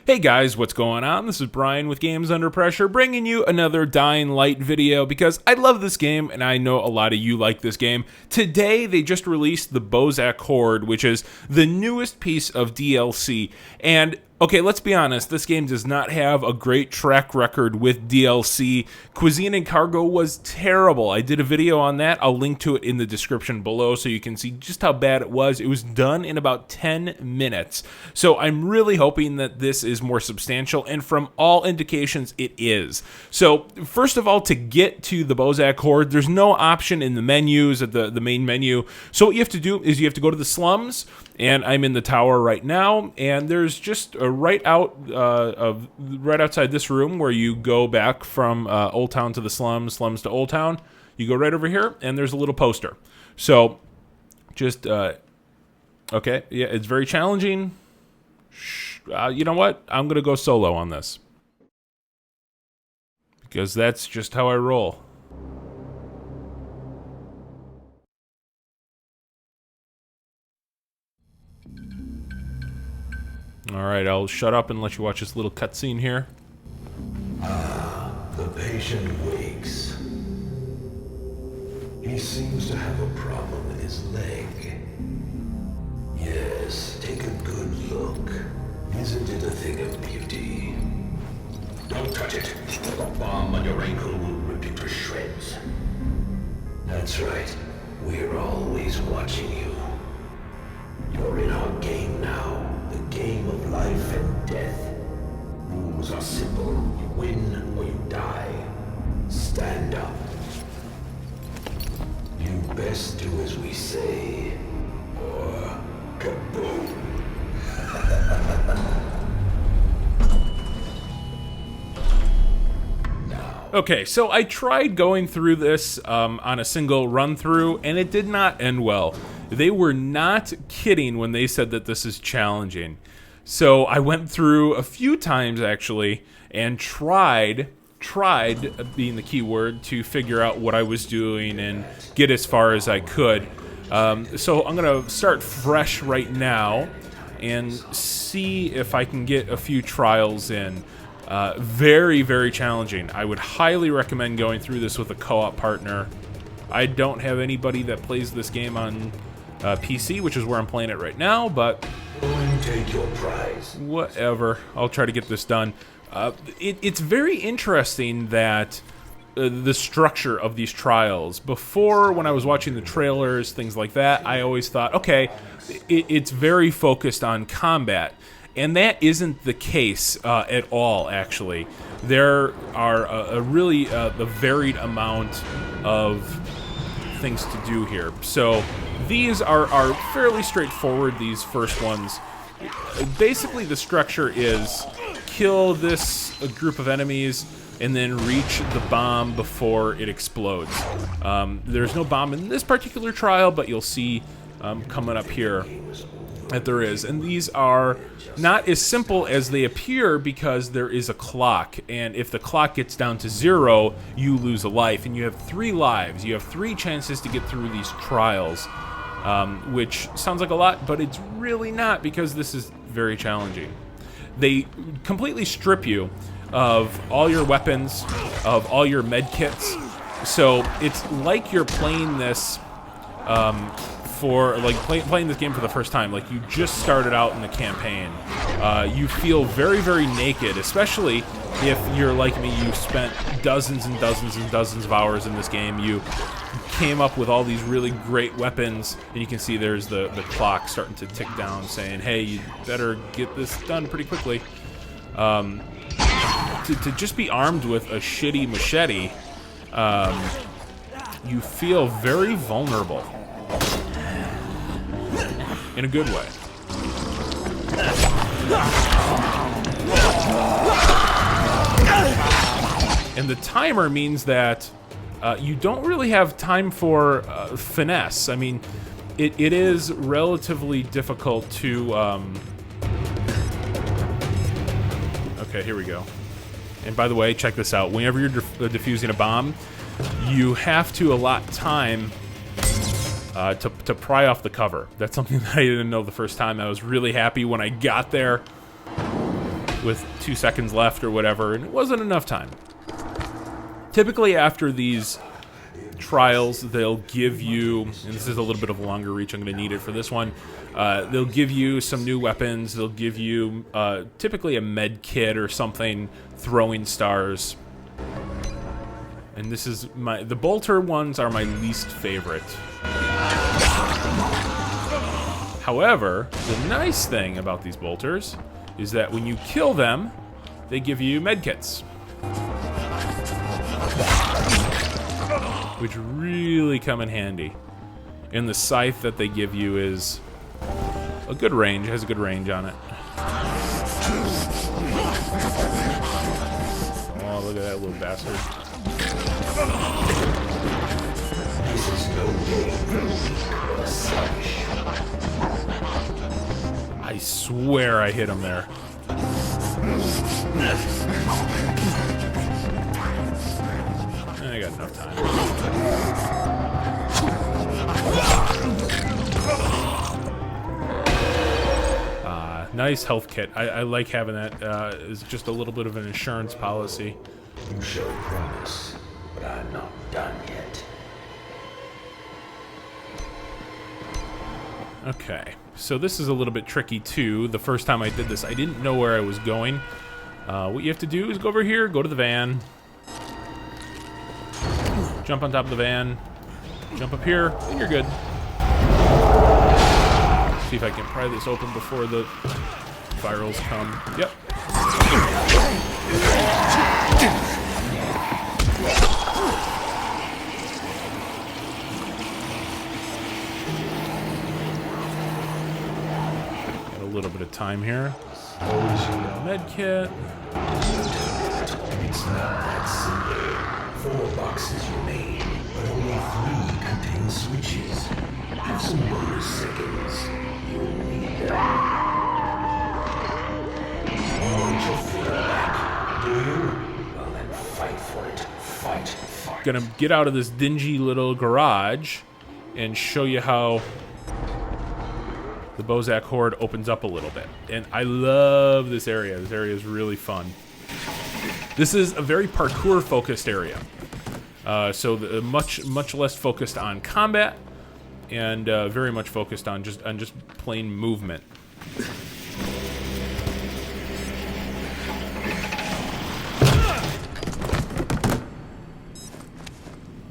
Hey guys, what's going on? This is Brian with Games Under Pressure, bringing you another Dying Light video because I love this game and I know a lot of you like this game. Today, they just released the Bozak Horde, which is the newest piece of DLC. And okay, let's be honest, this game does not have a great track record with DLC. Cuisine and Cargo was terrible. I did a video on that. I'll link to it in the description below so you can see just how bad it was. It was done in about 10 minutes. So I'm really hoping that this is more substantial, and from all indications, it is. So first of all, to get to the Bozak Horde, there's no option in the menus, at the main menu. So what you have to do is you have to go to the slums, and I'm in the tower right now, and there's just a right outside this room where you go back from Old Town to the slums, slums to Old Town. You go right over here, and there's a little poster. So just okay, yeah, it's very challenging. You know what? I'm gonna go solo on this because that's just how I roll. Alright, I'll shut up and let you watch this little cutscene here. The patient wakes. He seems to have a problem with his leg. Yes, take a good look. Isn't it a thing of beauty? Don't touch it. The bomb on your ankle will rip it to shreds. That's right. We're always watching you. You're in our game now. The game of life and death. Rules are simple. You win or you die. Stand up. You best do as we say, or kaboom. Okay, so I tried going through this on a single run-through, and it did not end well. They were not kidding when they said that this is challenging. So I went through a few times, actually, and tried being the key word, to figure out what I was doing and get as far as I could. So I'm going to start fresh right now and see if I can get a few trials in. Very, very challenging. I would highly recommend going through this with a co-op partner. I don't have anybody that plays this game on PC, which is where I'm playing it right now, but Take your prize. whatever. I'll try to get this done. It's very interesting that the structure of these trials. Before, when I was watching the trailers, things like that, I always thought, okay, it's very focused on combat. And that isn't the case at all, actually. There are a really varied amount of things to do here. So these are fairly straightforward, these first ones. Basically, the structure is kill this group of enemies and then reach the bomb before it explodes. There's no bomb in this particular trial, but you'll see coming up here that there is. And these are not as simple as they appear because there is a clock, and if the clock gets down to 0, you lose a life, and you have 3 lives. You have 3 chances to get through these trials, which sounds like a lot, but it's really not, because this is very challenging. They completely strip you of all your weapons, of all your med kits, so it's like you're playing this playing this game for the first time. Like, you just started out in the campaign. You feel very, very naked, especially if you're like me. You spent dozens and dozens and dozens of hours in this game. You came up with all these really great weapons, and you can see there's the clock starting to tick down saying, hey, you better get this done pretty quickly. To just be armed with a shitty machete, you feel very vulnerable. In a good way. And the timer means that you don't really have time for finesse. I mean, it is relatively difficult to... Okay, here we go. And by the way, check this out. Whenever you're defusing a bomb, you have to allot time to pry off the cover. That's something that I didn't know the first time. I was really happy when I got there. with 2 seconds left or whatever, and it wasn't enough time. Typically after these trials, they'll give you, and this is a little bit of a longer reach, I'm going to need it for this one, they'll give you some new weapons, they'll give you typically a med kit or something, throwing stars. And this is the bolter ones are my least favorite. However, the nice thing about these bolters is that when you kill them, they give you medkits, which really come in handy. And the scythe that they give you is a good range, has a good range on it. Oh, look at that little bastard. This is no game for weak or sluggish. I swear I hit him there. I got enough time. Nice health kit. I like having that as just a little bit of an insurance policy. You show promise, but I'm not done yet. Okay, so this is a little bit tricky too. The first time I did this, I didn't know where I was going. What you have to do is go over here, go to the van, jump on top of the van, jump up here, and you're good. See if I can pry this open before the virals come. Yep. Got a little bit of time here. Med kit. It's not that simple. 4 boxes remain, but only 3 contain switches. Have some bonus seconds. You'll need them. Want your freedom back, do you? Well, then fight for it. Fight. Gonna get out of this dingy little garage and show you how the Bozak Horde opens up a little bit. And I love this area. This area is really fun. This is a very parkour-focused area. So much less focused on combat, and very much focused on just plain movement.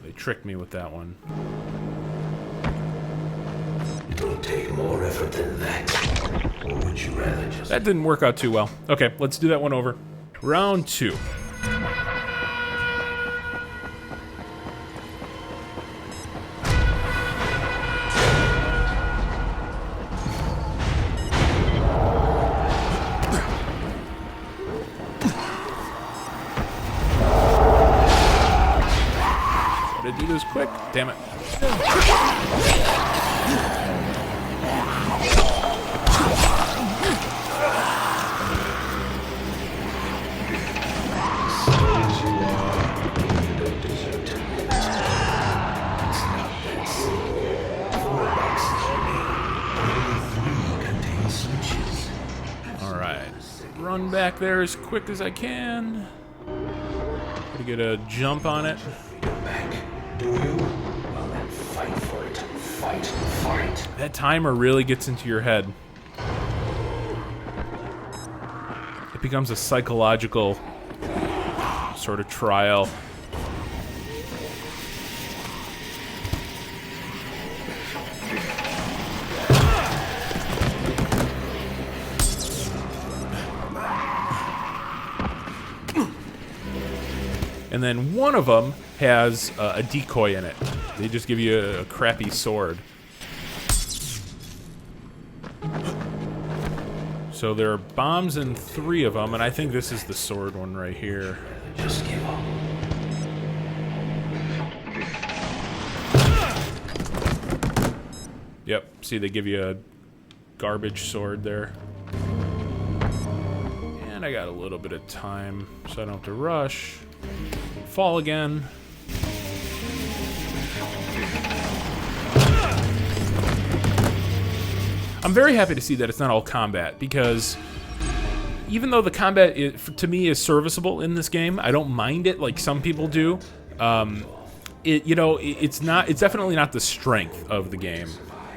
They tricked me with that one. It'll take more effort than that. Or would you rather just... That didn't work out too well. Okay, let's do that one over. Round 2. Gotta do this quick. Damn it. Run back there as quick as I can. Gotta get a jump on it. Back, do you? Well, then fight for it. Fight. That timer really gets into your head. It becomes a psychological sort of trial. And then one of them has a decoy in it. They just give you a crappy sword. So there are bombs in 3 of them, and I think this is the sword one right here. Just give up. Yep, see they give you a garbage sword there. And I got a little bit of time, so I don't have to rush. Fall again. I'm very happy to see that it's not all combat, because even though the combat, to me, is serviceable in this game, I don't mind it like some people do. It's definitely not the strength of the game.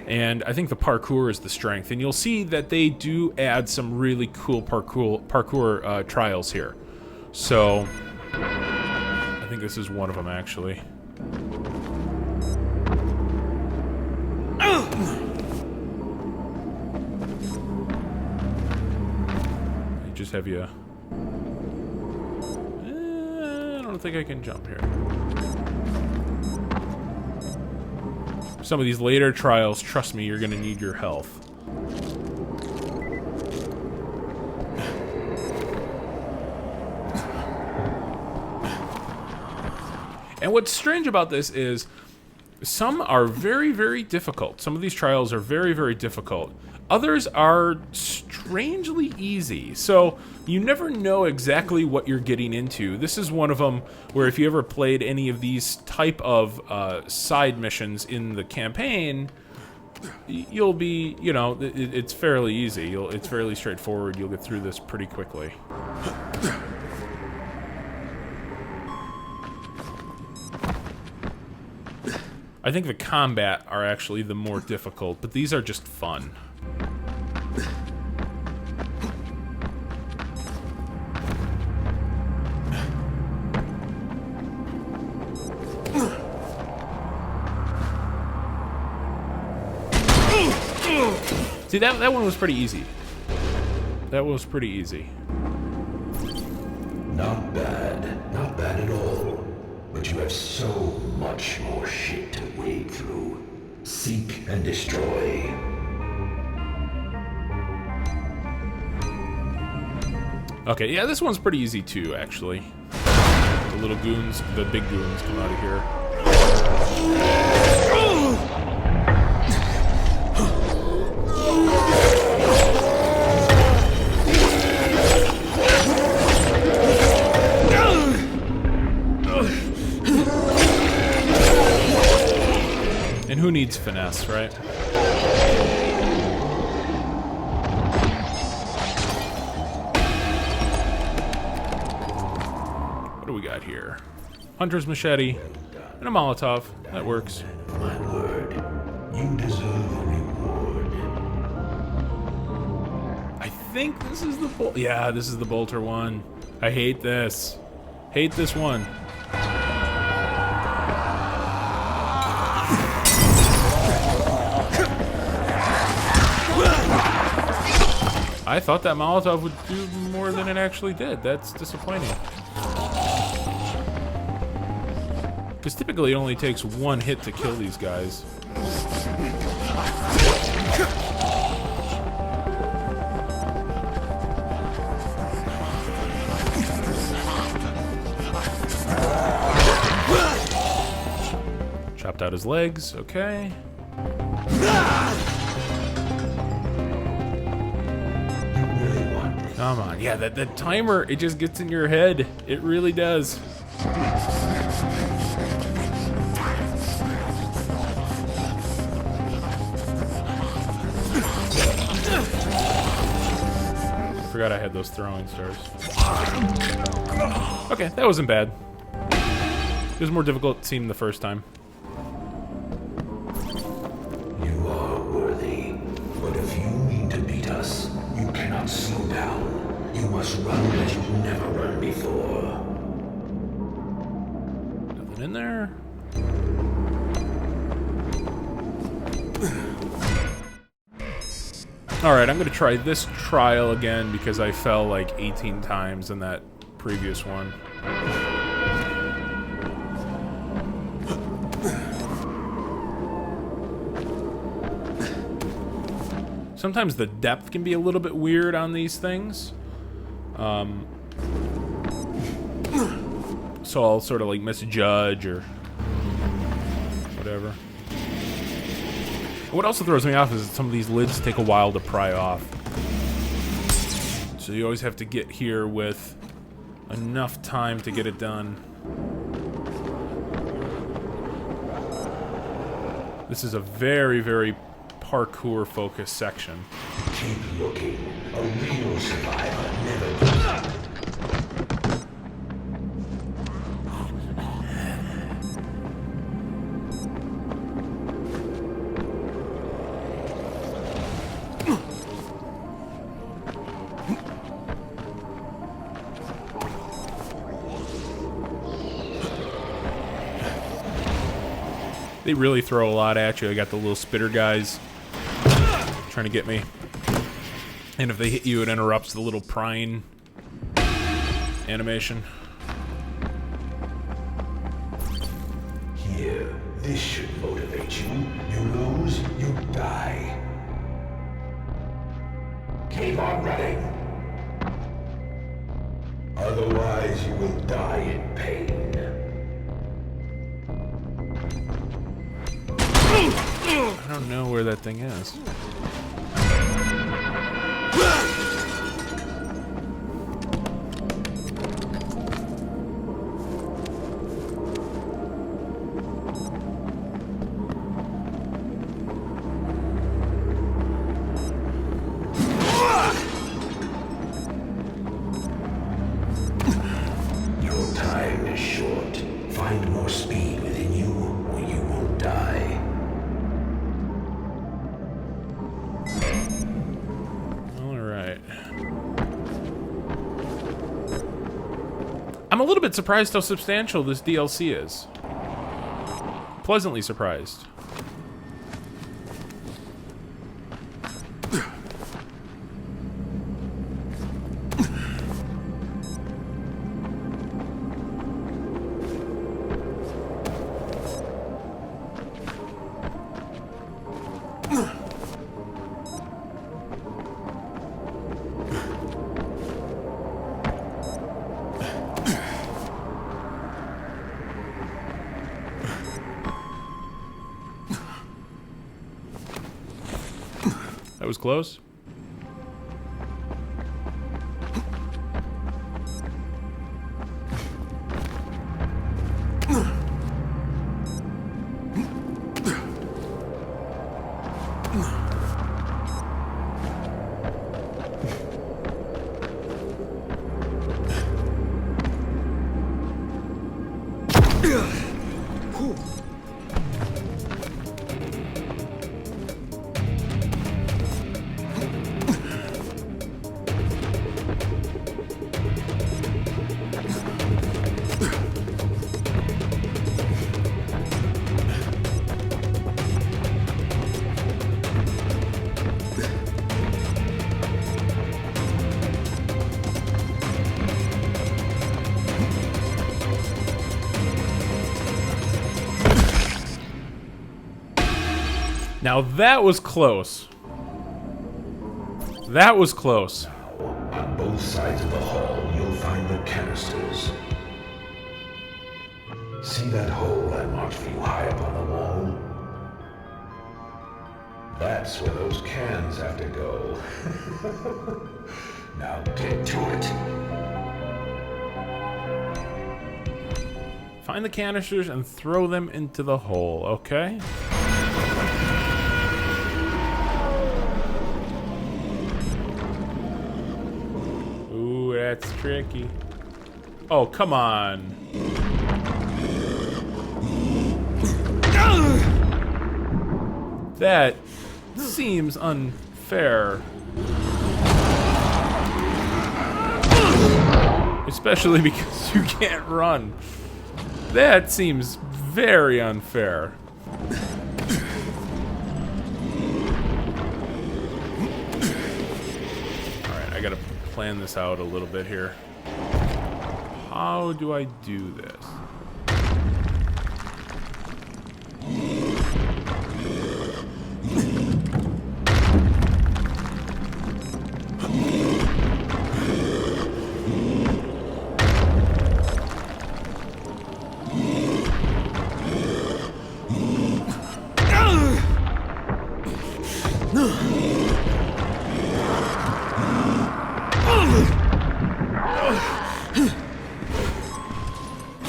And I think the parkour is the strength. And you'll see that they do add some really cool parkour trials here. So, I think this is one of them, actually. I just have you... I don't think I can jump here. Some of these later trials, trust me, you're going to need your health. And what's strange about this is some are very, very difficult. Some of these trials are very, very difficult. Others are strangely easy. So you never know exactly what you're getting into. This is one of them where if you ever played any of these type of side missions in the campaign, you'll be, it's fairly easy. It's fairly straightforward. You'll get through this pretty quickly. I think the combat are actually the more difficult, but these are just fun. See, that one was pretty easy. That was pretty easy. Not bad. Not bad at all. But you have so much more shit to wade through. Seek and destroy. Okay, yeah, this one's pretty easy too, actually. The little goons, the big goons come out of here. And who needs finesse, right? What do we got here? Hunter's machete and a Molotov. That works. My word, you deserve a reward. I think this is the yeah, this is the bolter one. I hate this. Hate this one. I thought that Molotov would do more than it actually did. That's disappointing. Because typically it only takes one hit to kill these guys. Chopped out his legs, okay. Come on, yeah, that timer, it just gets in your head. It really does. Forgot I had those throwing stars. Okay, that wasn't bad. It was more difficult, it seemed, the first time. You are worthy, but if you mean to beat us, you cannot slow down. You must run as you've never run before. Nothing in there. Alright, I'm gonna try this trial again because I fell like 18 times in that previous one. Sometimes the depth can be a little bit weird on these things. So I'll sort of like misjudge or whatever. What also throws me off is that some of these lids take a while to pry off. So you always have to get here with enough time to get it done. This is a very, very parkour-focused section. Keep looking. A real survivor never gives up. They really throw a lot at you. I got the little spitter guys trying to get me. And if they hit you, it interrupts the little prying animation. Here, this should motivate you. You lose, you die. Keep on running. Otherwise, you will die in pain. I don't know where that thing is. Your time is short. Find more speed within you, or you will die. I'm a little bit surprised how substantial this DLC is. Pleasantly surprised. That was close. Now that was close. That was close. On both sides of the hall, you'll find the canisters. See that hole I marked for you high up on the wall? That's where those cans have to go. Now get to it. Find the canisters and throw them into the hole, okay? Ooh, that's tricky. Oh, come on. That seems unfair. Especially because you can't run. That seems very unfair. Alright, I gotta plan this out a little bit here. How do I do this?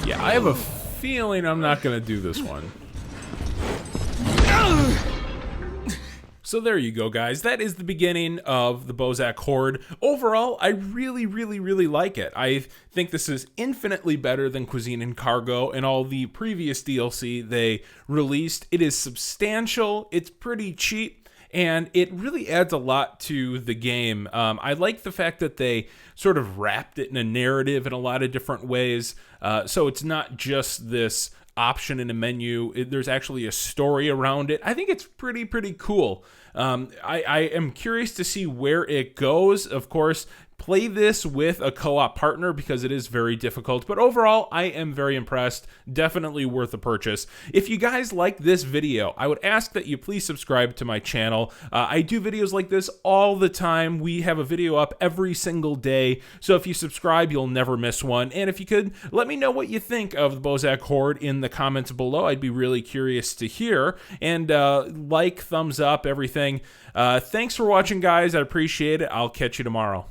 Yeah, I have a feeling I'm not gonna do this one. So there you go, guys. That is the beginning of the Bozak Horde. Overall, I really, really, really like it. I think this is infinitely better than Cuisine and Cargo and all the previous DLC they released. It is substantial, it's pretty cheap, and it really adds a lot to the game. I like the fact that they sort of wrapped it in a narrative in a lot of different ways. So it's not just this option in a menu. There's actually a story around it. I think it's pretty cool. I am curious to see where it goes. Of course, play this with a co-op partner because it is very difficult. But overall, I am very impressed. Definitely worth a purchase. If you guys like this video, I would ask that you please subscribe to my channel. I do videos like this all the time. We have a video up every single day. So if you subscribe, you'll never miss one. And if you could, let me know what you think of the Bozak Horde in the comments below. I'd be really curious to hear. And like, thumbs up, everything. Thanks for watching, guys. I appreciate it. I'll catch you tomorrow.